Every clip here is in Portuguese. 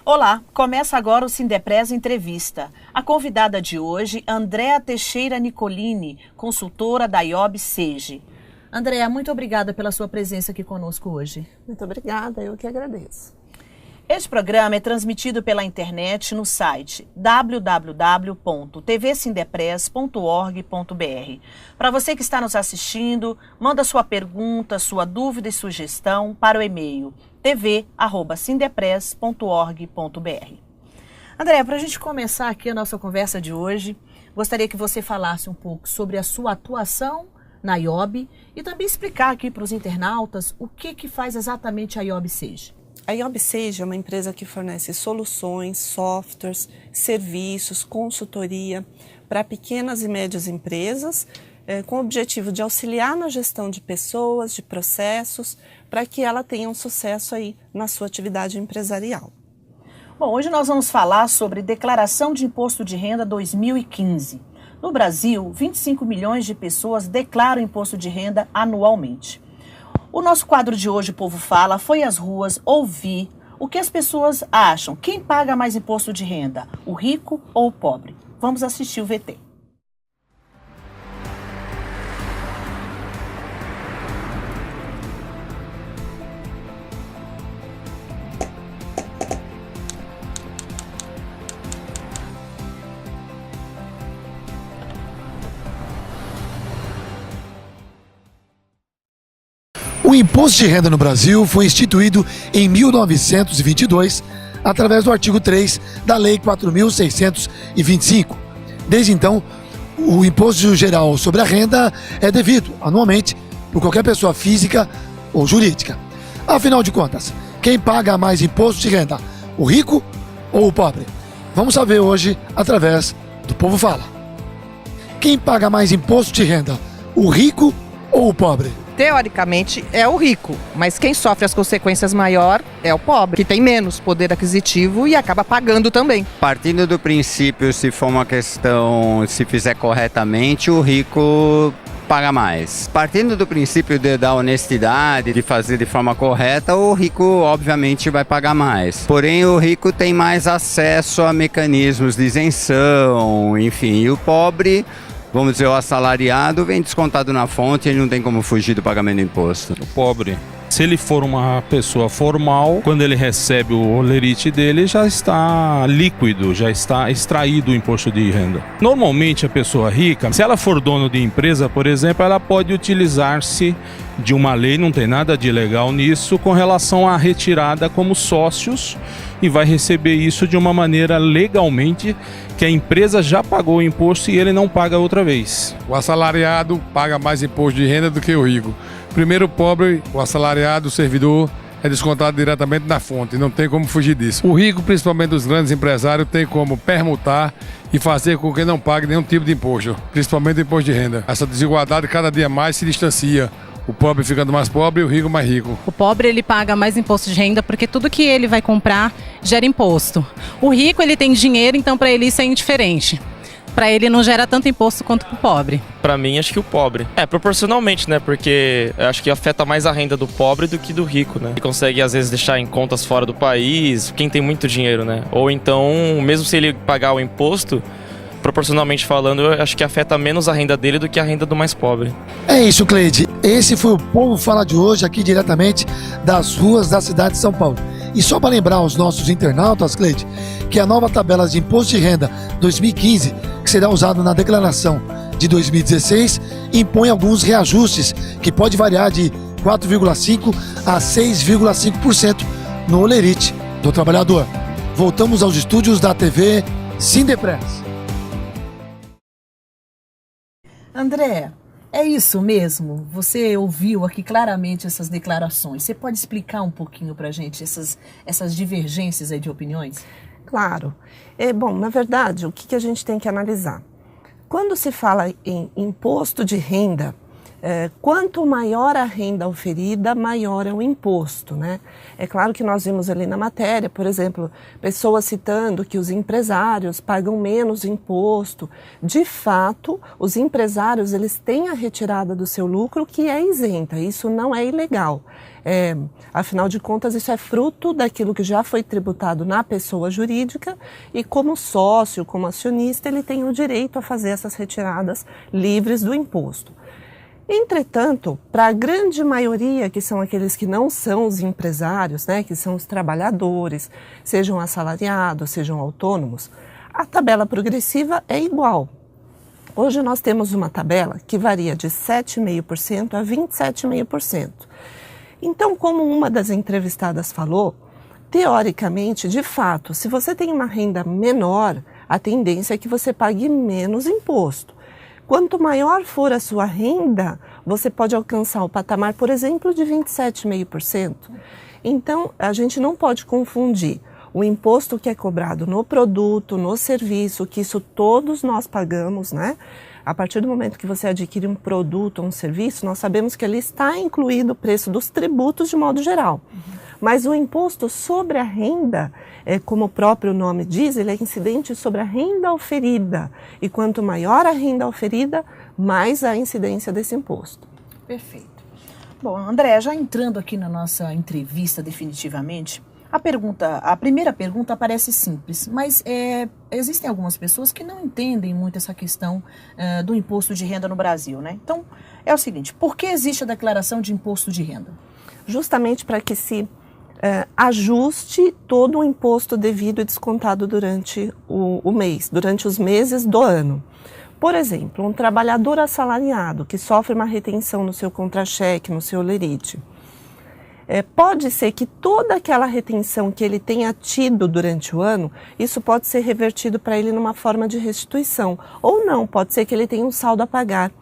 Olá, começa agora o Sindepres Entrevista. A convidada de hoje, Andréa Teixeira Nicolini, consultora da IOB SEGE. Andréa, muito obrigada pela sua presença aqui conosco hoje. Muito obrigada, eu que agradeço. Este programa é transmitido pela internet no site www.tvsindepres.org.br. Para você que está nos assistindo, manda sua pergunta, sua dúvida e sugestão para o e-mail tv@sindepres.org.br. Andréa, para a gente começar aqui a nossa conversa de hoje, gostaria que você falasse um pouco sobre a sua atuação na IOB e também explicar aqui para os internautas o que faz exatamente a IOB SEGE. A IOB SEGE é uma empresa que fornece soluções, softwares, serviços, consultoria para pequenas e médias empresas, com o objetivo de auxiliar na gestão de pessoas, de processos, para que ela tenha um sucesso aí na sua atividade empresarial. Bom, hoje nós vamos falar sobre Declaração de Imposto de Renda 2015. No Brasil, 25 milhões de pessoas declaram imposto de renda anualmente. O nosso quadro de hoje, O Povo Fala, foi às ruas ouvir o que as pessoas acham. Quem paga mais imposto de renda, o rico ou o pobre? Vamos assistir o VT. O imposto de renda no Brasil foi instituído em 1922, através do artigo 3 da Lei 4.625. Desde então, o imposto geral sobre a renda é devido anualmente por qualquer pessoa física ou jurídica. Afinal de contas, quem paga mais imposto de renda, o rico ou o pobre? Vamos saber hoje através do Povo Fala. Quem paga mais imposto de renda, o rico ou o pobre? Teoricamente é o rico, mas quem sofre as consequências maior é o pobre, que tem menos poder aquisitivo e acaba pagando também. Partindo do princípio, se for uma questão, se fizer corretamente, o rico paga mais. Partindo do princípio da honestidade, de fazer de forma correta, o rico obviamente vai pagar mais. Porém, o rico tem mais acesso a mecanismos de isenção, enfim, e o pobre, vamos dizer, o assalariado vem descontado na fonte e ele não tem como fugir do pagamento do imposto. O pobre, se ele for uma pessoa formal, quando ele recebe o holerite dele, já está líquido, já está extraído o imposto de renda. Normalmente a pessoa rica, se ela for dono de empresa, por exemplo, ela pode utilizar-se de uma lei, não tem nada de ilegal nisso, com relação à retirada como sócios, e vai receber isso de uma maneira legalmente que a empresa já pagou o imposto e ele não paga outra vez. O assalariado paga mais imposto de renda do que o rico. Primeiro o pobre, o assalariado, o servidor, é descontado diretamente na fonte, não tem como fugir disso. O rico, principalmente os grandes empresários, tem como permutar e fazer com que não pague nenhum tipo de imposto, principalmente o imposto de renda. Essa desigualdade cada dia mais se distancia. O pobre ficando mais pobre e o rico mais rico. O pobre ele paga mais imposto de renda porque tudo que ele vai comprar gera imposto. O rico ele tem dinheiro, então para ele isso é indiferente. Para ele não gera tanto imposto quanto para o pobre. Para mim, acho que o pobre. Proporcionalmente, né? Porque acho que afeta mais a renda do pobre do que do rico, né? Ele consegue, às vezes, deixar em contas fora do país, quem tem muito dinheiro, né? Ou então, mesmo se ele pagar o imposto, proporcionalmente falando, eu acho que afeta menos a renda dele do que a renda do mais pobre. É isso, Cleide. Esse foi o Povo Fala de hoje, aqui diretamente das ruas da cidade de São Paulo. E só para lembrar aos nossos internautas, Cleide, que a nova tabela de imposto de renda 2015, que será usada na declaração de 2016, impõe alguns reajustes, que pode variar de 4,5% a 6,5% no holerite do trabalhador. Voltamos aos estúdios da TV Sindepres. André, é isso mesmo? Você ouviu aqui claramente essas declarações. Você pode explicar um pouquinho para a gente essas divergências aí de opiniões? Claro. Bom, na verdade, o que a gente tem que analisar? Quando se fala em imposto de renda, Quanto maior a renda oferida, maior é o imposto, né? É claro que nós vimos ali na matéria, por exemplo, pessoas citando que os empresários pagam menos imposto. De fato, os empresários eles têm a retirada do seu lucro que é isenta, isso não é ilegal. Afinal de contas, isso é fruto daquilo que já foi tributado na pessoa jurídica e como sócio, como acionista, ele tem o direito a fazer essas retiradas livres do imposto. Entretanto, para a grande maioria, que são aqueles que não são os empresários, né, que são os trabalhadores, sejam assalariados, sejam autônomos, a tabela progressiva é igual. Hoje nós temos uma tabela que varia de 7,5% a 27,5%. Então, como uma das entrevistadas falou, teoricamente, de fato, se você tem uma renda menor, a tendência é que você pague menos imposto. Quanto maior for a sua renda, você pode alcançar o patamar, por exemplo, de 27,5%. Então, a gente não pode confundir o imposto que é cobrado no produto, no serviço, que isso todos nós pagamos, né? A partir do momento que você adquire um produto ou um serviço, nós sabemos que ali está incluído o preço dos tributos de modo geral. Mas o imposto sobre a renda, como o próprio nome diz, ele é incidente sobre a renda oferida. E quanto maior a renda oferida, mais a incidência desse imposto. Perfeito. Bom, André, já entrando aqui na nossa entrevista definitivamente, a primeira pergunta parece simples, mas existem algumas pessoas que não entendem muito essa questão do imposto de renda no Brasil, né? Então, é o seguinte, por que existe a declaração de imposto de renda? Justamente para que se ajuste todo o imposto devido e descontado durante o mês, durante os meses do ano. Por exemplo, um trabalhador assalariado que sofre uma retenção no seu contra-cheque, no seu lerite, pode ser que toda aquela retenção que ele tenha tido durante o ano, isso pode ser revertido para ele numa forma de restituição. Ou não, pode ser que ele tenha um saldo a pagar.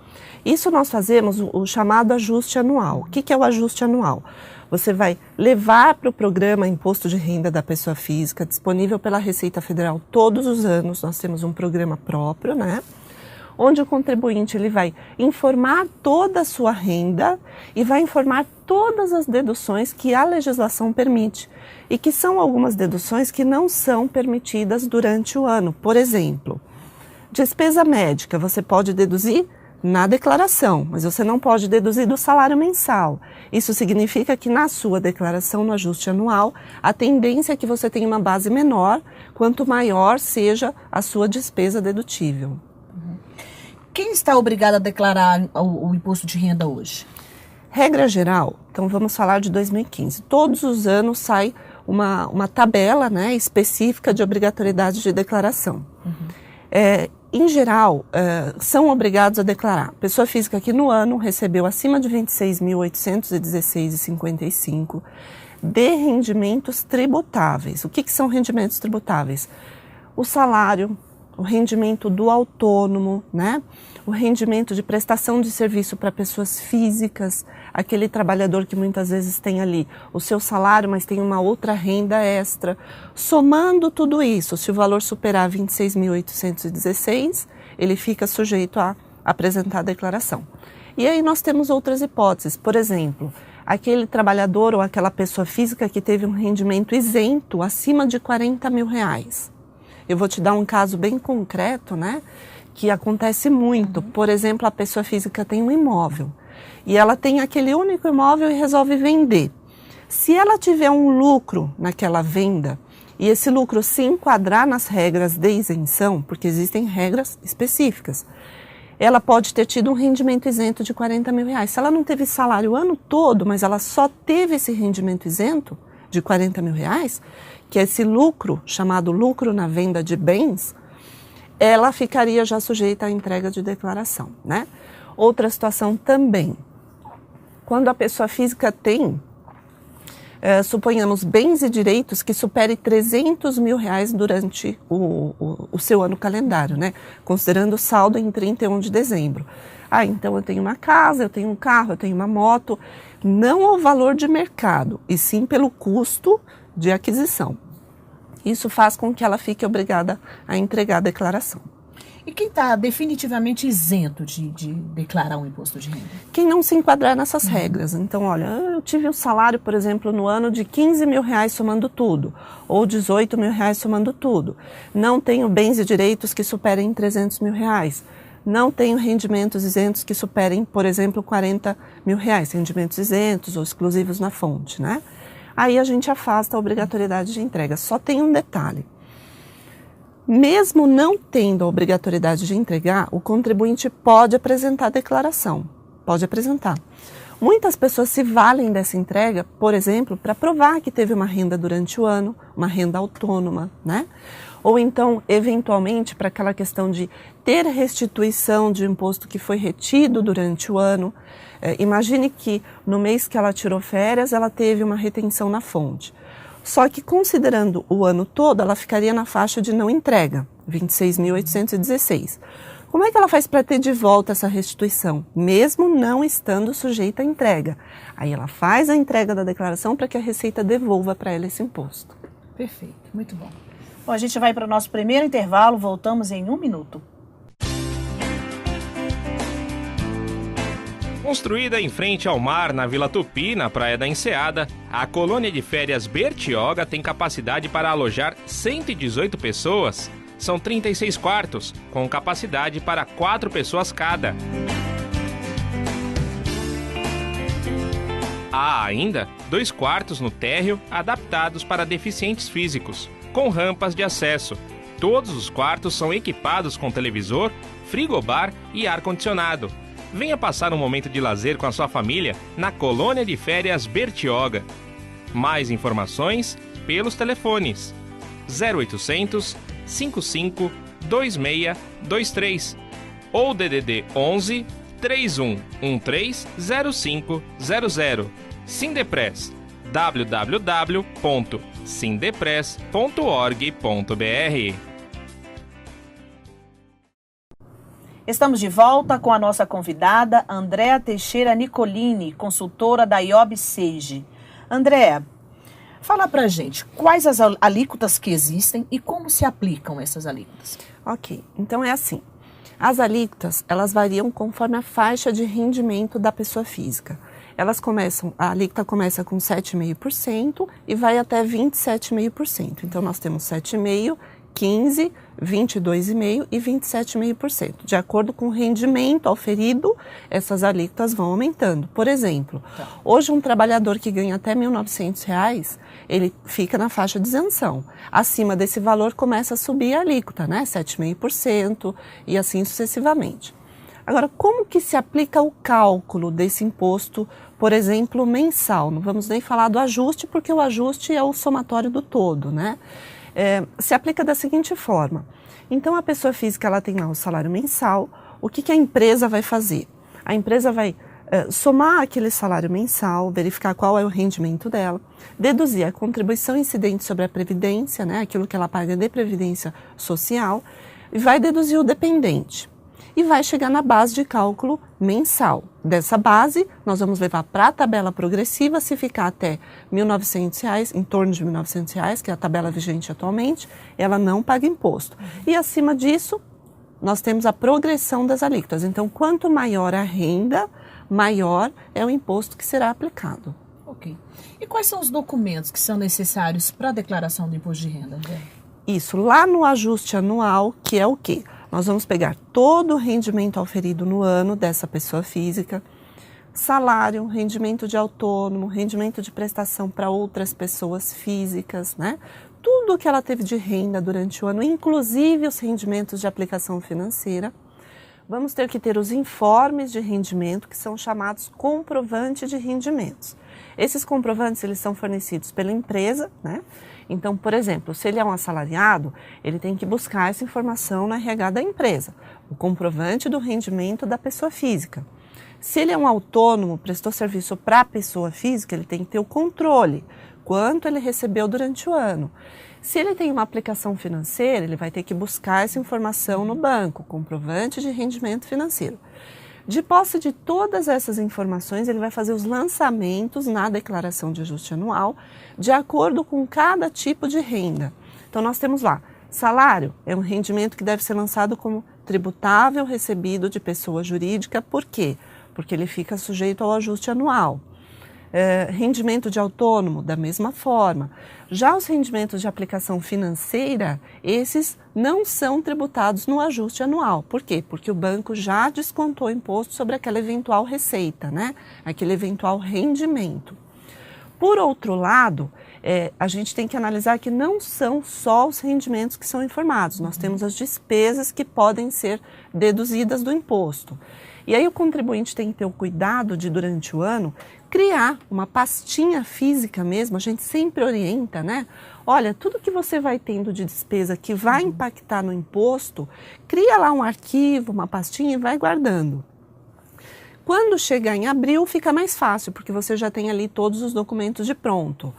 Isso nós fazemos o chamado ajuste anual. O que é o ajuste anual? Você vai levar para o programa Imposto de Renda da Pessoa Física, disponível pela Receita Federal todos os anos. Nós temos um programa próprio, né? Onde o contribuinte ele vai informar toda a sua renda e vai informar todas as deduções que a legislação permite e que são algumas deduções que não são permitidas durante o ano. Por exemplo, despesa médica você pode deduzir na declaração, mas você não pode deduzir do salário mensal. Isso significa que na sua declaração, no ajuste anual, a tendência é que você tenha uma base menor, quanto maior seja a sua despesa dedutível. Quem está obrigado a declarar o imposto de renda hoje? Regra geral, então vamos falar de 2015. Todos os anos sai uma tabela, né, específica de obrigatoriedade de declaração. Em geral, são obrigados a declarar. Pessoa física que no ano recebeu acima de R$ 26.816,55 de rendimentos tributáveis. O que são rendimentos tributáveis? O salário, o rendimento do autônomo, né? O rendimento de prestação de serviço para pessoas físicas, aquele trabalhador que muitas vezes tem ali o seu salário, mas tem uma outra renda extra. Somando tudo isso, se o valor superar 26.816, ele fica sujeito a apresentar a declaração. E aí nós temos outras hipóteses, por exemplo, aquele trabalhador ou aquela pessoa física que teve um rendimento isento acima de R$40 mil. Eu vou te dar um caso bem concreto, né, que acontece muito. Por exemplo, a pessoa física tem um imóvel e ela tem aquele único imóvel e resolve vender. Se ela tiver um lucro naquela venda e esse lucro se enquadrar nas regras de isenção, porque existem regras específicas, ela pode ter tido um rendimento isento de R$40 mil. Se ela não teve salário o ano todo, mas ela só teve esse rendimento isento de R$40 mil, que é esse lucro, chamado lucro na venda de bens, ela ficaria já sujeita à entrega de declaração, né? Outra situação também, quando a pessoa física tem, suponhamos, bens e direitos que supere R$300 mil durante o seu ano calendário, né? Considerando o saldo em 31 de dezembro. Então eu tenho uma casa, eu tenho um carro, eu tenho uma moto, não ao valor de mercado, e sim pelo custo de aquisição. Isso faz com que ela fique obrigada a entregar a declaração. E quem está definitivamente isento de declarar um imposto de renda? Quem não se enquadrar nessas regras. Então, olha, eu tive um salário, por exemplo, no ano de R$15 mil somando tudo, ou R$18 mil somando tudo. Não tenho bens e direitos que superem R$300 mil. Não tenho rendimentos isentos que superem, por exemplo, R$40 mil, rendimentos isentos ou exclusivos na fonte, né? Aí a gente afasta a obrigatoriedade de entrega. Só tem um detalhe. Mesmo não tendo a obrigatoriedade de entregar, o contribuinte pode apresentar a declaração. Pode apresentar. Muitas pessoas se valem dessa entrega, por exemplo, para provar que teve uma renda durante o ano, uma renda autônoma, né? Ou então, eventualmente, para aquela questão de ter restituição de imposto que foi retido durante o ano. Imagine que no mês que ela tirou férias, ela teve uma retenção na fonte. Só que considerando o ano todo, ela ficaria na faixa de não entrega, 26.816. Como é que ela faz para ter de volta essa restituição, mesmo não estando sujeita à entrega? Aí ela faz a entrega da declaração para que a Receita devolva para ela esse imposto. Perfeito, muito bom. Bom, a gente vai para o nosso primeiro intervalo, voltamos em 1 minuto. Construída em frente ao mar, na Vila Tupi, na Praia da Enseada, a colônia de férias Bertioga tem capacidade para alojar 118 pessoas. São 36 quartos, com capacidade para 4 pessoas cada. Há ainda 2 quartos no térreo adaptados para deficientes físicos, com rampas de acesso. Todos os quartos são equipados com televisor, frigobar e ar-condicionado. Venha passar um momento de lazer com a sua família na Colônia de Férias Bertioga. Mais informações pelos telefones 0800 55 2623 ou DDD 11 3113 0500. Sindepress www.sindepress.org.br. Estamos de volta com a nossa convidada, Andréa Teixeira Nicolini, consultora da IOB Sage. Andréa, fala pra gente quais as alíquotas que existem e como se aplicam essas alíquotas. Ok, então é assim. As alíquotas, elas variam conforme a faixa de rendimento da pessoa física. A alíquota começa com 7,5% e vai até 27,5%. Então nós temos 7,5%, 15%, 22,5% e 27,5%. De acordo com o rendimento auferido, essas alíquotas vão aumentando. Por exemplo, hoje um trabalhador que ganha até R$ 1.900, ele fica na faixa de isenção. Acima desse valor começa a subir a alíquota, né? 7,5% e assim sucessivamente. Agora, como que se aplica o cálculo desse imposto, por exemplo, mensal? Não vamos nem falar do ajuste, porque o ajuste é o somatório do todo, né? Se aplica da seguinte forma. Então, a pessoa física ela tem lá o salário mensal. O que a empresa vai fazer? A empresa vai somar aquele salário mensal, verificar qual é o rendimento dela, deduzir a contribuição incidente sobre a previdência, né, aquilo que ela paga de previdência social, e vai deduzir o dependente. E vai chegar na base de cálculo mensal. Dessa base, nós vamos levar para a tabela progressiva, se ficar até R$ 1.900, em torno de R$ 1.900, que é a tabela vigente atualmente, ela não paga imposto. E acima disso, nós temos a progressão das alíquotas. Então, quanto maior a renda, maior é o imposto que será aplicado. Ok. E quais são os documentos que são necessários para a declaração do imposto de renda, André? Isso, lá no ajuste anual, que é o quê? Nós vamos pegar todo o rendimento auferido no ano dessa pessoa física, salário, rendimento de autônomo, rendimento de prestação para outras pessoas físicas, né? Tudo que ela teve de renda durante o ano, inclusive os rendimentos de aplicação financeira. Vamos ter que ter os informes de rendimento, que são chamados comprovantes de rendimentos. Esses comprovantes, eles são fornecidos pela empresa, né? Então, por exemplo, se ele é um assalariado, ele tem que buscar essa informação no RH da empresa, o comprovante do rendimento da pessoa física. Se ele é um autônomo, prestou serviço para a pessoa física, ele tem que ter o controle, quanto ele recebeu durante o ano. Se ele tem uma aplicação financeira, ele vai ter que buscar essa informação no banco, comprovante de rendimento financeiro. De posse de todas essas informações, ele vai fazer os lançamentos na declaração de ajuste anual, de acordo com cada tipo de renda. Então, nós temos lá Salário é um rendimento que deve ser lançado como tributável recebido de pessoa jurídica. Por quê? Porque ele fica sujeito ao ajuste anual. Rendimento de autônomo, da mesma forma. Já os rendimentos de aplicação financeira, esses não são tributados no ajuste anual. Por quê? Porque o banco já descontou o imposto sobre aquela eventual receita, né? Aquele eventual rendimento. Por outro lado, a gente tem que analisar que não são só os rendimentos que são informados. Nós temos as despesas que podem ser deduzidas do imposto. E aí o contribuinte tem que ter o cuidado de, durante o ano, criar uma pastinha física mesmo. A gente sempre orienta, né? Olha, tudo que você vai tendo de despesa que vai impactar no imposto, cria lá um arquivo, uma pastinha e vai guardando. Quando chegar em abril, fica mais fácil, porque você já tem ali todos os documentos de pronto.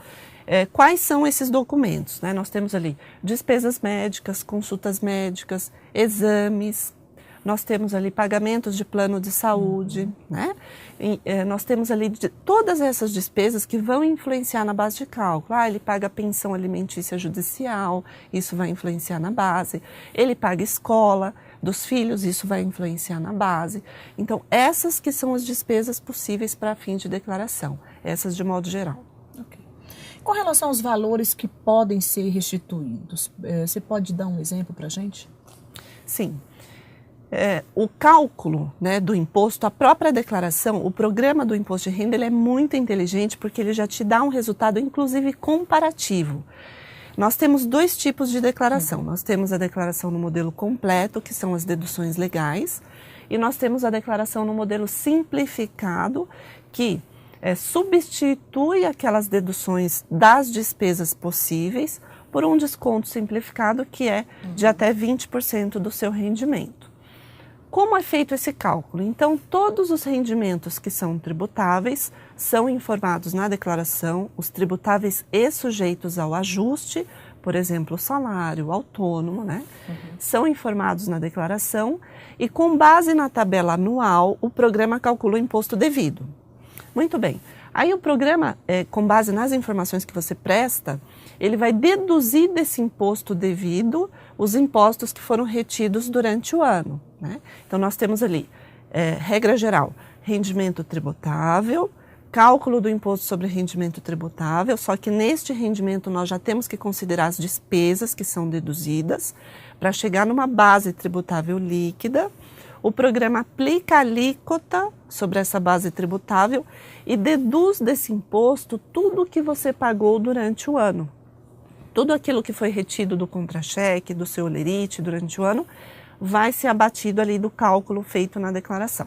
Quais são esses documentos? Né? Nós temos ali despesas médicas, consultas médicas, exames, nós temos ali pagamentos de plano de saúde, né? Nós temos ali todas essas despesas que vão influenciar na base de cálculo. Ele paga pensão alimentícia judicial, isso vai influenciar na base. Ele paga escola dos filhos, isso vai influenciar na base. Então, essas que são as despesas possíveis para fim de declaração, essas de modo geral. Okay. Com relação aos valores que podem ser restituídos, você pode dar um exemplo para a gente? Sim. O cálculo, né, do imposto, a própria declaração, o programa do imposto de renda, ele é muito inteligente porque ele já te dá um resultado, inclusive, comparativo. Nós temos dois tipos de declaração. Nós temos a declaração no modelo completo, que são as deduções legais, e nós temos a declaração no modelo simplificado, que substitui aquelas deduções das despesas possíveis por um desconto simplificado que é de até 20% do seu rendimento. Como é feito esse cálculo? Então, todos os rendimentos que são tributáveis são informados na declaração, os tributáveis e sujeitos ao ajuste, por exemplo, o salário, o autônomo, né? São informados na declaração e, com base na tabela anual, o programa calcula o imposto devido. Muito bem. Aí o programa, com base nas informações que você presta, ele vai deduzir desse imposto devido os impostos que foram retidos durante o ano, né? Então, nós temos ali, regra geral, rendimento tributável, cálculo do imposto sobre rendimento tributável, só que neste rendimento nós já temos que considerar as despesas que são deduzidas para chegar numa base tributável líquida. O programa aplica a alíquota sobre essa base tributável e deduz desse imposto tudo o que você pagou durante o ano. Tudo aquilo que foi retido do contra-cheque, do seu olerite durante o ano, vai ser abatido ali do cálculo feito na declaração.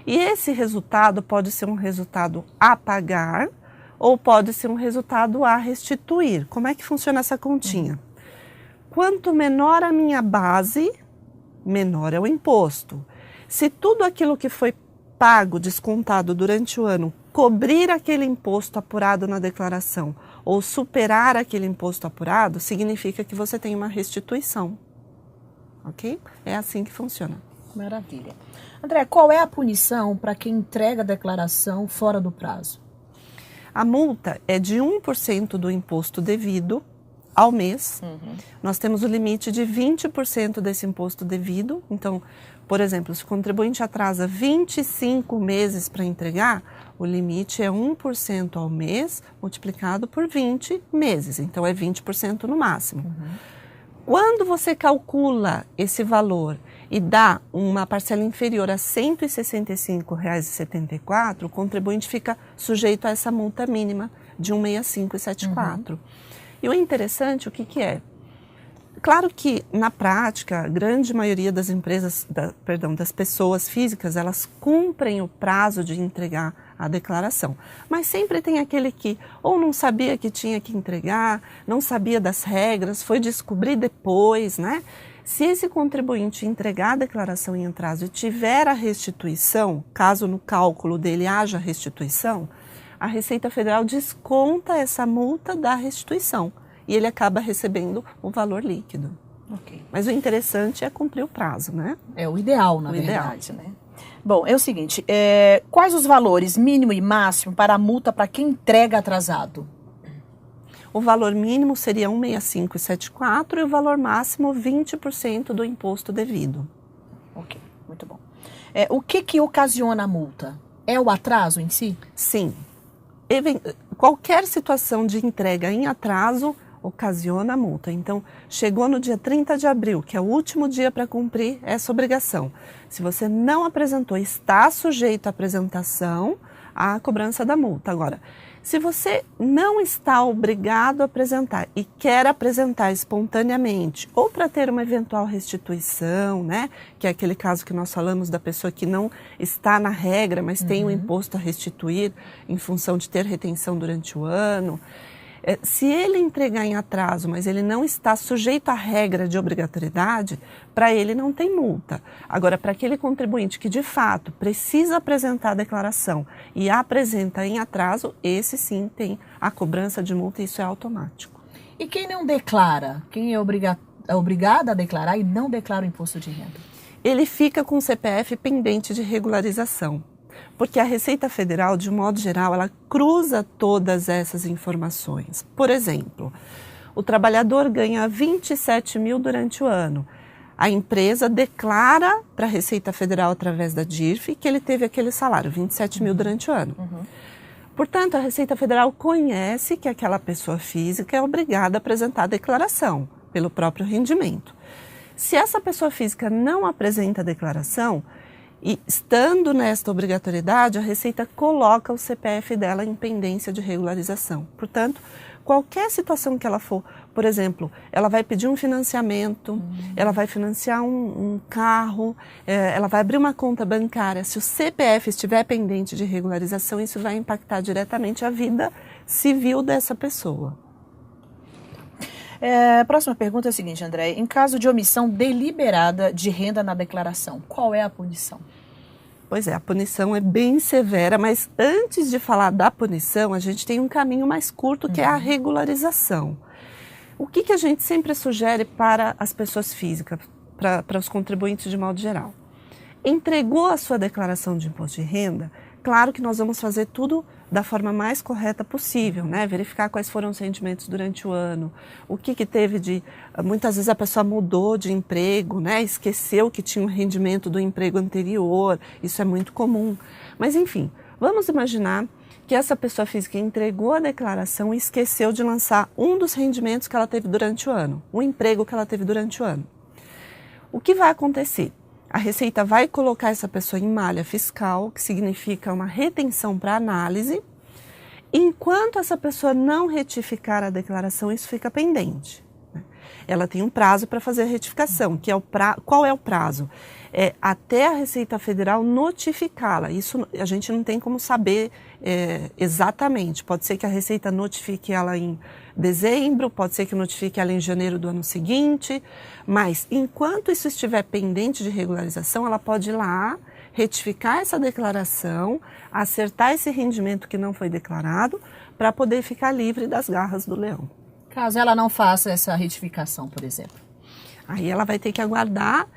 E esse resultado pode ser um resultado a pagar ou pode ser um resultado a restituir. Como é que funciona essa continha? Quanto menor a minha base, menor é o imposto. Se tudo aquilo que foi pago, descontado durante o ano, cobrir aquele imposto apurado na declaração ou superar aquele imposto apurado, significa que você tem uma restituição. Ok? É assim que funciona. Maravilha. André, qual é a punição para quem entrega a declaração fora do prazo? A multa é de 1% do imposto devido ao mês. Nós temos o limite de 20% desse imposto devido. Então, por exemplo, se o contribuinte atrasa 25 meses para entregar, o limite é 1% ao mês multiplicado por 20 meses. Então, é 20% no máximo. Quando você calcula esse valor e dá uma parcela inferior a R$ 165,74, o contribuinte fica sujeito a essa multa mínima de 165,74. E o interessante, o que é? Claro que, na prática, a grande maioria das empresas, das pessoas físicas, elas cumprem o prazo de entregar a declaração. Mas sempre tem aquele que ou não sabia que tinha que entregar, não sabia das regras, foi descobrir depois, né? Se esse contribuinte entregar a declaração em atraso e tiver a restituição, caso no cálculo dele haja restituição, a Receita Federal desconta essa multa da restituição e ele acaba recebendo o valor líquido. Okay. Mas o interessante é cumprir o prazo, né? É o ideal, na verdade, né? Bom, é o seguinte, quais os valores mínimo e máximo para a multa para quem entrega atrasado? o valor mínimo seria 165,74 e o valor máximo 20% do imposto devido. Ok, muito bom. O que ocasiona a multa? É o atraso em si? Sim. Qualquer situação de entrega em atraso ocasiona a multa. Então, chegou no dia 30 de abril, que é o último dia para cumprir essa obrigação. Se você não apresentou, está sujeito à apresentação, à cobrança da multa. Agora, se você não está obrigado a apresentar e quer apresentar espontaneamente, ou para ter uma eventual restituição, né, que é aquele caso que nós falamos da pessoa que não está na regra, mas tem um imposto a restituir em função de ter retenção durante o ano, se ele entregar em atraso, mas ele não está sujeito à regra de obrigatoriedade, para ele não tem multa. Agora, para aquele contribuinte que de fato precisa apresentar a declaração e apresenta em atraso, esse sim tem a cobrança de multa e isso é automático. E quem não declara? Quem é obrigado a declarar e não declara o imposto de renda? Ele fica com o CPF pendente de regularização. Porque a Receita Federal, de modo geral, ela cruza todas essas informações. Por exemplo, o trabalhador ganha 27 mil durante o ano. A empresa declara para a Receita Federal, através da DIRF, que ele teve aquele salário, 27 mil durante o ano. Portanto, a Receita Federal conhece que aquela pessoa física é obrigada a apresentar a declaração pelo próprio rendimento. Se essa pessoa física não apresenta a declaração, e estando nesta obrigatoriedade, a Receita coloca o CPF dela em pendência de regularização. Portanto, qualquer situação que ela for, por exemplo, ela vai pedir um financiamento, ela vai financiar um carro, ela vai abrir uma conta bancária. Se o CPF estiver pendente de regularização, isso vai impactar diretamente a vida civil dessa pessoa. A próxima pergunta é a seguinte, André. Em caso de omissão deliberada de renda na declaração, qual é a punição? Pois é, a punição é bem severa, mas antes de falar da punição, a gente tem um caminho mais curto, que é a regularização. O que a gente sempre sugere para as pessoas físicas, para os contribuintes de modo geral? Entregou a sua declaração de imposto de renda, claro que nós vamos fazer tudo da forma mais correta possível, né? Verificar quais foram os rendimentos durante o ano, o que teve de... Muitas vezes a pessoa mudou de emprego, né? Esqueceu que tinha um rendimento do emprego anterior, isso é muito comum. Mas enfim, vamos imaginar que essa pessoa física entregou a declaração e esqueceu de lançar um dos rendimentos que ela teve durante o ano, o emprego que ela teve durante o ano. O que vai acontecer? A Receita vai colocar essa pessoa em malha fiscal, que significa uma retenção para análise. Enquanto essa pessoa não retificar a declaração, isso fica pendente. Ela tem um prazo para fazer a retificação, que é qual é o prazo? É até a Receita Federal notificá-la. Isso a gente não tem como saber exatamente. Pode ser que a Receita notifique ela em dezembro, pode ser que notifique ela em janeiro do ano seguinte, mas enquanto isso estiver pendente de regularização, ela pode ir lá, retificar essa declaração, acertar esse rendimento que não foi declarado, para poder ficar livre das garras do leão. Caso ela não faça essa retificação, por exemplo? Aí ela vai ter que aguardar,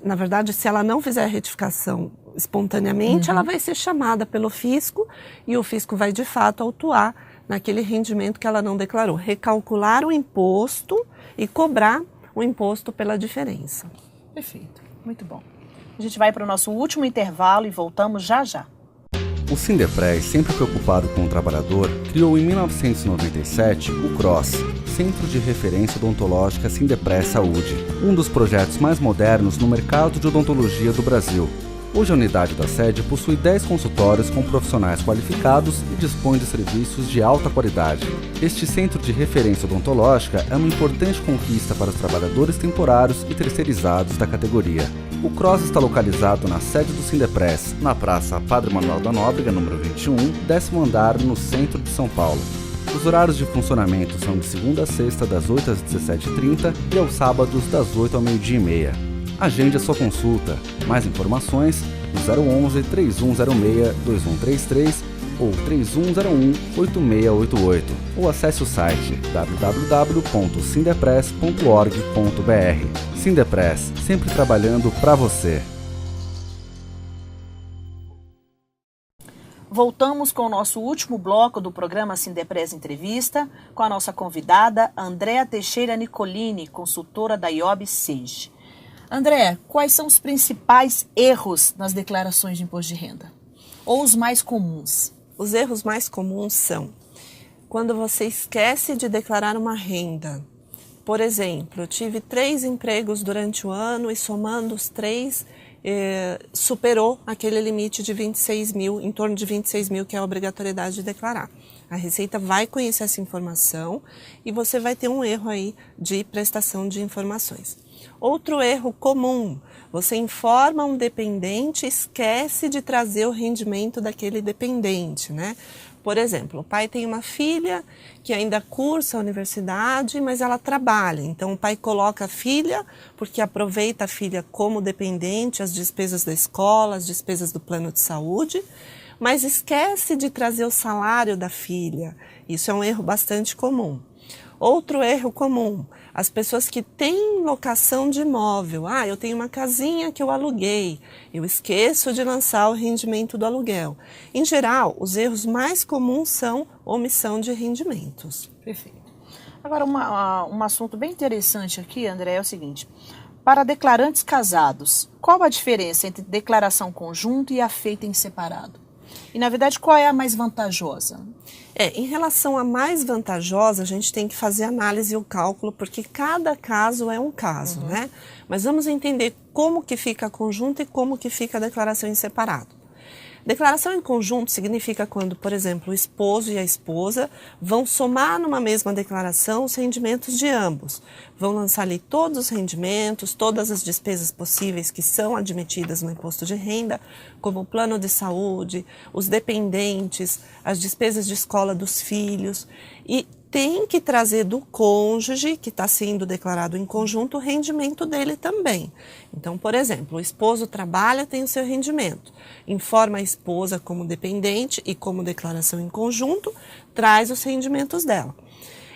na verdade, se ela não fizer a retificação espontaneamente, ela vai ser chamada pelo fisco e o fisco vai de fato autuar naquele rendimento que ela não declarou, recalcular o imposto e cobrar o imposto pela diferença. Perfeito, muito bom. A gente vai para o nosso último intervalo e voltamos já já. O Sindepres, sempre preocupado com o trabalhador, criou em 1997 o CROSS, Centro de Referência Odontológica Sindepres Saúde, um dos projetos mais modernos no mercado de odontologia do Brasil. Hoje a unidade da sede possui 10 consultórios com profissionais qualificados e dispõe de serviços de alta qualidade. Este centro de referência odontológica é uma importante conquista para os trabalhadores temporários e terceirizados da categoria. O CROSS está localizado na sede do Sindepres, na Praça Padre Manuel da Nóbrega, número 21, 10º andar, no centro de São Paulo. Os horários de funcionamento são de segunda a sexta, das 8 às 17h30 e aos sábados, das 8 ao meio-dia e meia. Agende a sua consulta. Mais informações no 011 3106 2133 ou 3101 8688 ou acesse o site www.sindepres.org.br. Sindepres, sempre trabalhando para você. voltamos com o nosso último bloco do programa Sindepres Entrevista, com a nossa convidada, Andréa Teixeira Nicolini, consultora da IOB Sage. Andréa, quais são os principais erros nas declarações de imposto de renda? Ou os mais comuns? Os erros mais comuns são quando você esquece de declarar uma renda. Por exemplo, eu tive 3 empregos durante o ano e somando os 3, superou aquele limite de 26 mil, em torno de 26 mil, que é a obrigatoriedade de declarar. A Receita vai conhecer essa informação e você vai ter um erro aí de prestação de informações. Outro erro comum, você informa um dependente e esquece de trazer o rendimento daquele dependente, né? Por exemplo, o pai tem uma filha que ainda cursa a universidade, mas ela trabalha. Então, o pai coloca a filha, porque aproveita a filha como dependente, as despesas da escola, as despesas do plano de saúde, mas esquece de trazer o salário da filha. Isso é um erro bastante comum. Outro erro comum, as pessoas que têm locação de imóvel. Eu tenho uma casinha que eu aluguei, eu esqueço de lançar o rendimento do aluguel. Em geral, os erros mais comuns são omissão de rendimentos. Perfeito. Agora, um assunto bem interessante aqui, André, é o seguinte. Para declarantes casados, qual a diferença entre declaração conjunta e a feita em separado? E, na verdade, qual é a mais vantajosa? Em relação à mais vantajosa, a gente tem que fazer análise e o cálculo, porque cada caso é um caso, né? Mas vamos entender como que fica a conjunta e como que fica a declaração em separado. Declaração em conjunto significa quando, por exemplo, o esposo e a esposa vão somar numa mesma declaração os rendimentos de ambos. Vão lançar ali todos os rendimentos, todas as despesas possíveis que são admitidas no imposto de renda, como o plano de saúde, os dependentes, as despesas de escola dos filhos, e tem que trazer do cônjuge, que está sendo declarado em conjunto, o rendimento dele também. Então, por exemplo, o esposo trabalha, tem o seu rendimento, informa a esposa como dependente e como declaração em conjunto, traz os rendimentos dela.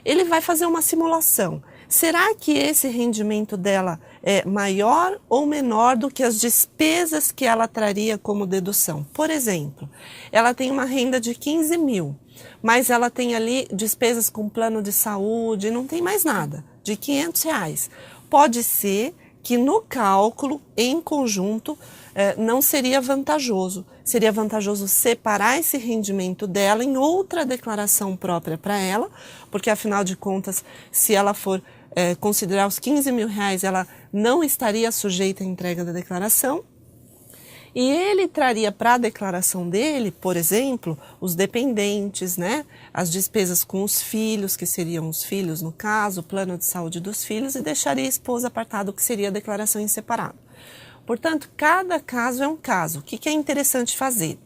Ele vai fazer uma simulação. Será que esse rendimento dela é maior ou menor do que as despesas que ela traria como dedução? Por exemplo, ela tem uma renda de 15 mil, mas ela tem ali despesas com plano de saúde, não tem mais nada, de R$500. Pode ser que no cálculo, em conjunto, não seria vantajoso. Seria vantajoso separar esse rendimento dela em outra declaração própria para ela, porque afinal de contas, se ela for considerar os R$15 mil, ela não estaria sujeita à entrega da declaração. E ele traria para a declaração dele, por exemplo, os dependentes, né? As despesas com os filhos, que seriam os filhos no caso, o plano de saúde dos filhos, e deixaria a esposa apartado, que seria a declaração em separado. Portanto, cada caso é um caso. O que é interessante fazer?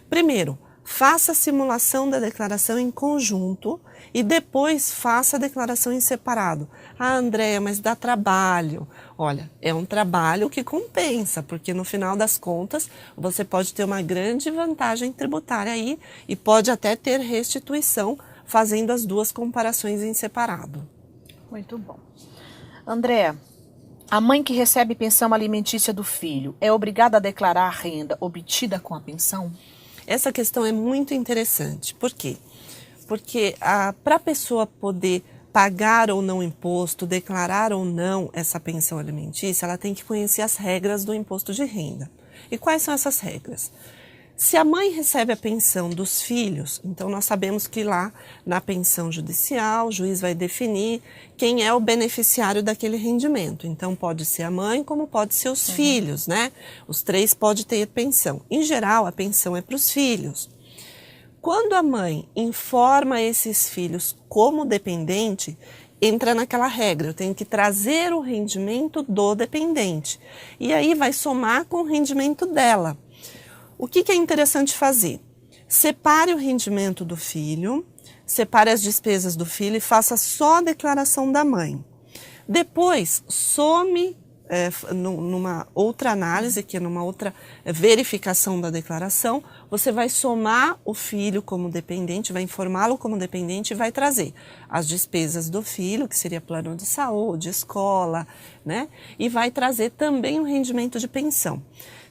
Primeiro, faça a simulação da declaração em conjunto e depois faça a declaração em separado. Andréa, mas dá trabalho. Olha, é um trabalho que compensa, porque no final das contas você pode ter uma grande vantagem tributária aí e pode até ter restituição fazendo as duas comparações em separado. Muito bom. Andréa, a mãe que recebe pensão alimentícia do filho é obrigada a declarar a renda obtida com a pensão? Essa questão é muito interessante. Por quê? Porque para a pessoa poder pagar ou não imposto, declarar ou não essa pensão alimentícia, ela tem que conhecer as regras do imposto de renda. E quais são essas regras? Se a mãe recebe a pensão dos filhos, então nós sabemos que lá na pensão judicial o juiz vai definir quem é o beneficiário daquele rendimento. Então pode ser a mãe como pode ser os filhos, né? Os 3 podem ter pensão. Em geral, a pensão é para os filhos. Quando a mãe informa esses filhos como dependente, entra naquela regra, eu tenho que trazer o rendimento do dependente. E aí vai somar com o rendimento dela. O que é interessante fazer? Separe o rendimento do filho, separe as despesas do filho e faça só a declaração da mãe. Depois, some numa outra análise, que é numa outra verificação da declaração, você vai somar o filho como dependente, vai informá-lo como dependente e vai trazer as despesas do filho, que seria plano de saúde, escola, né? E vai trazer também o rendimento de pensão.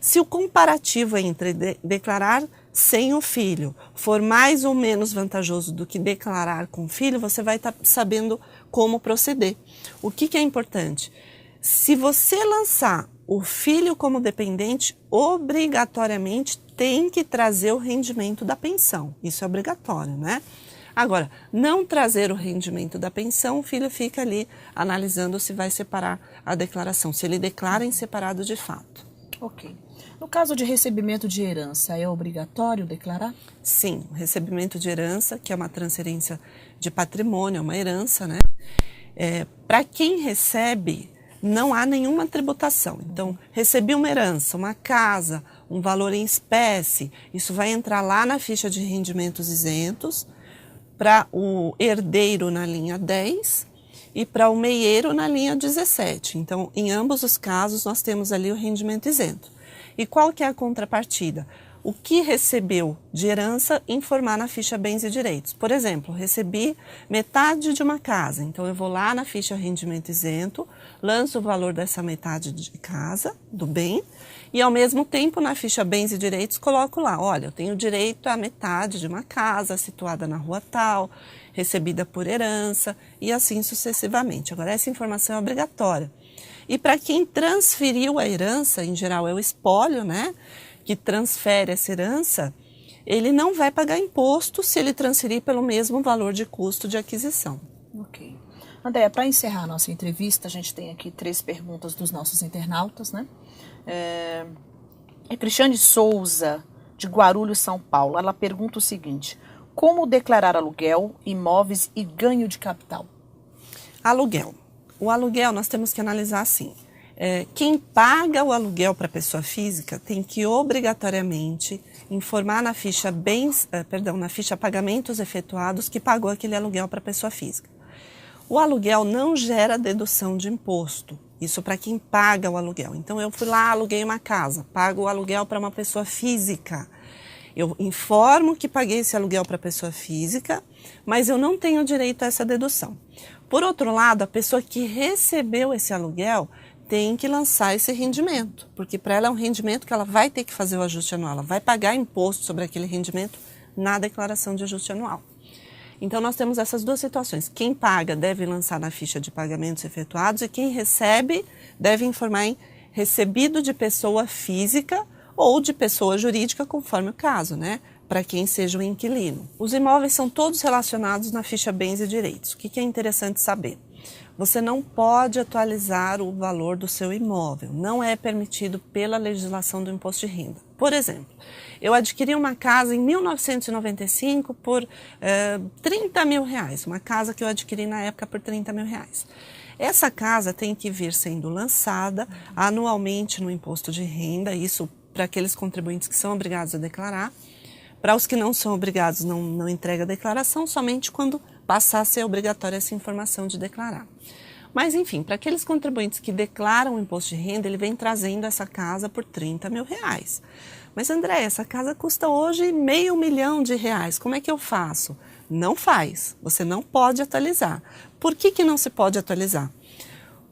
Se o comparativo entre declarar sem o filho for mais ou menos vantajoso do que declarar com o filho, você vai estar sabendo como proceder. O que é importante? Se você lançar o filho como dependente, obrigatoriamente tem que trazer o rendimento da pensão. Isso é obrigatório, né? Agora, não trazer o rendimento da pensão, o filho fica ali analisando se vai separar a declaração, se ele declara em separado de fato. Ok. No caso de recebimento de herança, é obrigatório declarar? Sim, o recebimento de herança, que é uma transferência de patrimônio, é uma herança, né? Para quem recebe, não há nenhuma tributação. Então, recebi uma herança, uma casa, um valor em espécie, isso vai entrar lá na ficha de rendimentos isentos, para o herdeiro na linha 10 e para o meieiro na linha 17. Então, em ambos os casos, nós temos ali o rendimento isento. E qual que é a contrapartida? O que recebeu de herança, informar na ficha bens e direitos. Por exemplo, recebi metade de uma casa, então eu vou lá na ficha rendimento isento, lanço o valor dessa metade de casa, do bem, e ao mesmo tempo na ficha bens e direitos coloco lá, olha, eu tenho direito à metade de uma casa situada na rua tal, recebida por herança e assim sucessivamente. Agora essa informação é obrigatória. E para quem transferiu a herança, em geral é o espólio, né, que transfere essa herança, ele não vai pagar imposto se ele transferir pelo mesmo valor de custo de aquisição. Ok. Andréia, para encerrar a nossa entrevista, a gente tem aqui 3 perguntas dos nossos internautas, né? Cristiane Souza, de Guarulhos, São Paulo, ela pergunta o seguinte: como declarar aluguel, imóveis e ganho de capital? Aluguel. O aluguel nós temos que analisar assim. Quem paga o aluguel para a pessoa física tem que obrigatoriamente informar na ficha na ficha pagamentos efetuados que pagou aquele aluguel para a pessoa física. O aluguel não gera dedução de imposto. Isso para quem paga o aluguel. Então eu fui lá, aluguei uma casa, pago o aluguel para uma pessoa física. Eu informo que paguei esse aluguel para a pessoa física, mas eu não tenho direito a essa dedução. Por outro lado, a pessoa que recebeu esse aluguel tem que lançar esse rendimento, porque para ela é um rendimento que ela vai ter que fazer o ajuste anual, ela vai pagar imposto sobre aquele rendimento na declaração de ajuste anual. Então nós temos essas 2 situações. Quem paga deve lançar na ficha de pagamentos efetuados e quem recebe deve informar em recebido de pessoa física ou de pessoa jurídica, conforme o caso, né? Para quem seja o inquilino. Os imóveis são todos relacionados na ficha bens e direitos. O que é interessante saber? Você não pode atualizar o valor do seu imóvel, não é permitido pela legislação do imposto de renda. Por exemplo, eu adquiri uma casa em 1995 por 30 mil reais, uma casa que eu adquiri na época por 30 mil reais. Essa casa tem que vir sendo lançada anualmente no imposto de renda, isso para aqueles contribuintes que são obrigados a declarar. Para os que não são obrigados, não entrega a declaração, somente quando passar a ser obrigatória essa informação de declarar. Mas, enfim, para aqueles contribuintes que declaram o imposto de renda, ele vem trazendo essa casa por 30 mil reais. Mas, André, essa casa custa hoje R$500 mil, como é que eu faço? Não faz, você não pode atualizar. Por que não se pode atualizar?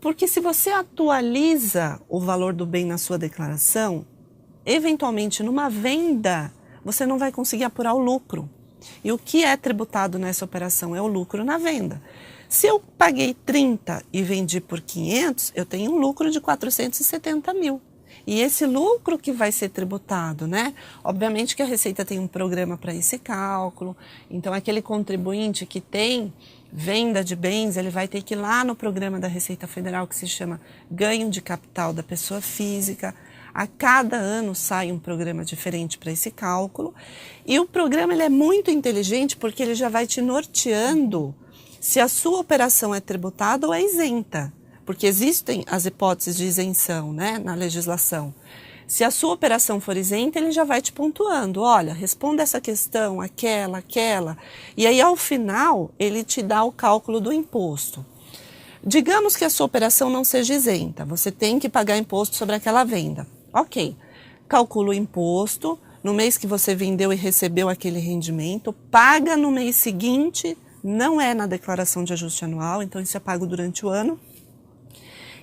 Porque se você atualiza o valor do bem na sua declaração, eventualmente numa venda, você não vai conseguir apurar o lucro. E o que é tributado nessa operação é o lucro na venda. Se eu paguei 30 e vendi por 500, eu tenho um lucro de 470 mil. E esse lucro que vai ser tributado, né? Obviamente que a Receita tem um programa para esse cálculo. Então, aquele contribuinte que tem venda de bens, ele vai ter que ir lá no programa da Receita Federal que se chama Ganho de Capital da Pessoa Física. A cada ano sai um programa diferente para esse cálculo. E o programa ele é muito inteligente porque ele já vai te norteando se a sua operação é tributada ou é isenta. Porque existem as hipóteses de isenção, né, na legislação. Se a sua operação for isenta, ele já vai te pontuando. Olha, responda essa questão, aquela. E aí, ao final, ele te dá o cálculo do imposto. Digamos que a sua operação não seja isenta, você tem que pagar imposto sobre aquela venda. Ok, calcula o imposto, no mês que você vendeu e recebeu aquele rendimento, paga no mês seguinte, não é na declaração de ajuste anual, então isso é pago durante o ano.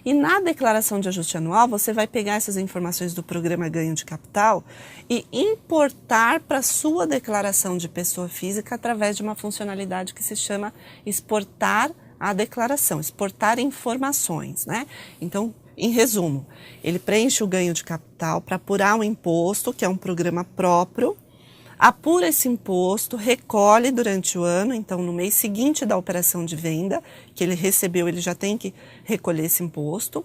E na declaração de ajuste anual, você vai pegar essas informações do programa Ganho de Capital e importar para a sua declaração de pessoa física através de uma funcionalidade que se chama exportar a declaração, exportar informações, né? Então, em resumo, ele preenche o ganho de capital para apurar o imposto, que é um programa próprio, apura esse imposto, recolhe durante o ano, então no mês seguinte da operação de venda que ele recebeu, ele já tem que recolher esse imposto.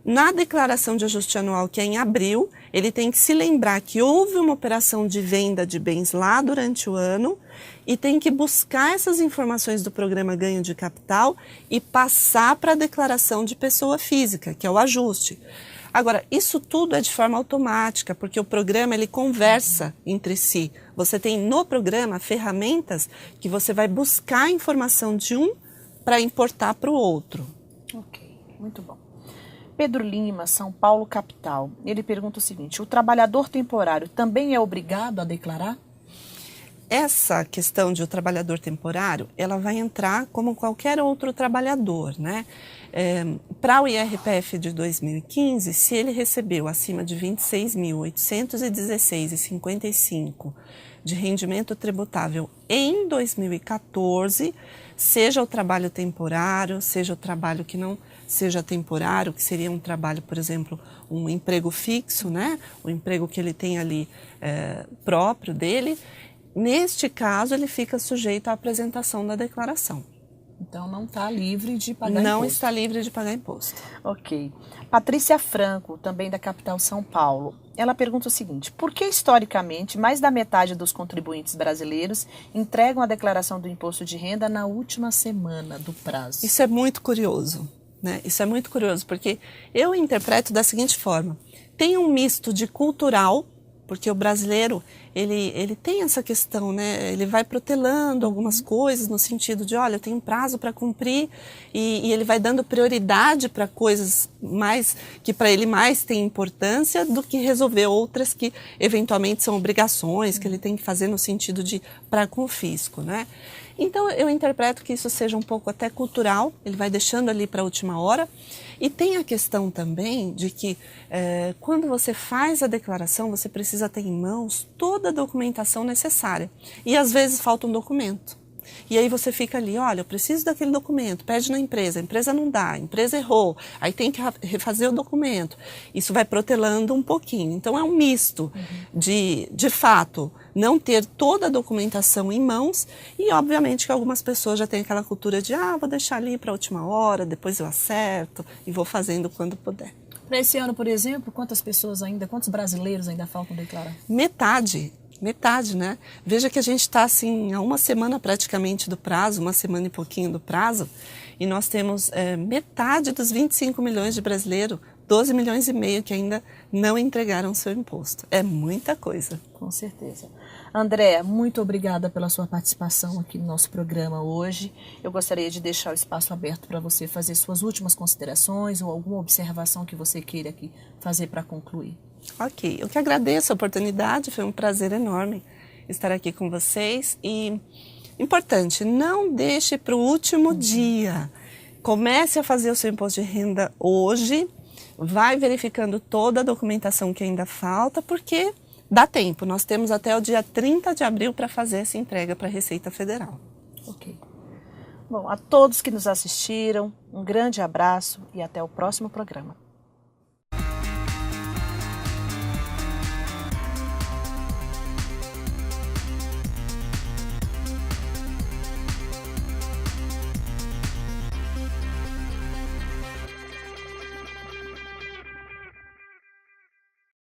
Na declaração de ajuste anual, que é em abril, ele tem que se lembrar que houve uma operação de venda de bens lá durante o ano e tem que buscar essas informações do programa Ganho de Capital e passar para a declaração de pessoa física, que é o ajuste. Agora, isso tudo é de forma automática, porque o programa ele conversa entre si. Você tem no programa ferramentas que você vai buscar a informação de um para importar para o outro. Ok, muito bom. Pedro Lima, São Paulo, capital. Ele pergunta o seguinte: o trabalhador temporário também é obrigado a declarar? Essa questão de o trabalhador temporário, ela vai entrar como qualquer outro trabalhador, né? Para o IRPF de 2015, se ele recebeu acima de R$ 26.816,55 de rendimento tributável em 2014, seja o trabalho temporário, seja o trabalho que não seja temporário, que seria um trabalho, por exemplo, um emprego fixo, né? O emprego que ele tem ali próprio dele, neste caso ele fica sujeito à apresentação da declaração. Então não está livre de pagar imposto. Não está livre de pagar imposto. Ok. Patrícia Franco, também da capital São Paulo. Ela pergunta o seguinte: por que historicamente mais da metade dos contribuintes brasileiros entregam a declaração do imposto de renda na última semana do prazo? Isso é muito curioso, né? Isso é muito curioso porque eu interpreto da seguinte forma: tem um misto de cultural, porque o brasileiro, ele tem essa questão, né? Ele vai protelando algumas coisas no sentido de, olha, eu tenho um prazo para cumprir e ele vai dando prioridade para coisas mais que para ele mais tem importância do que resolver outras que eventualmente são obrigações que ele tem que fazer no sentido de para com o fisco, né? Então eu interpreto que isso seja um pouco até cultural, ele vai deixando ali para a última hora. E tem a questão também de que quando você faz a declaração, você precisa ter em mãos toda a documentação necessária. E às vezes falta um documento. E aí você fica ali, olha, eu preciso daquele documento, pede na empresa, a empresa não dá, a empresa errou, aí tem que refazer o documento. Isso vai protelando um pouquinho. Então é um misto de fato, não ter toda a documentação em mãos e obviamente que algumas pessoas já têm aquela cultura de, vou deixar ali para a última hora, depois eu acerto e vou fazendo quando puder. Para esse ano, por exemplo, quantos brasileiros ainda faltam declarar? Metade, né? Veja que a gente está assim, há uma semana praticamente do prazo, uma semana e pouquinho do prazo, e nós temos metade dos 25 milhões de brasileiros, 12 milhões e meio que ainda não entregaram seu imposto. É muita coisa. Com certeza. André, muito obrigada pela sua participação aqui no nosso programa hoje. Eu gostaria de deixar o espaço aberto para você fazer suas últimas considerações ou alguma observação que você queira aqui fazer para concluir. Ok, eu que agradeço a oportunidade, foi um prazer enorme estar aqui com vocês e, importante, não deixe para o último dia, comece a fazer o seu imposto de renda hoje, vai verificando toda a documentação que ainda falta, porque dá tempo, nós temos até o dia 30 de abril para fazer essa entrega para a Receita Federal. Ok. Bom, a todos que nos assistiram, um grande abraço e até o próximo programa.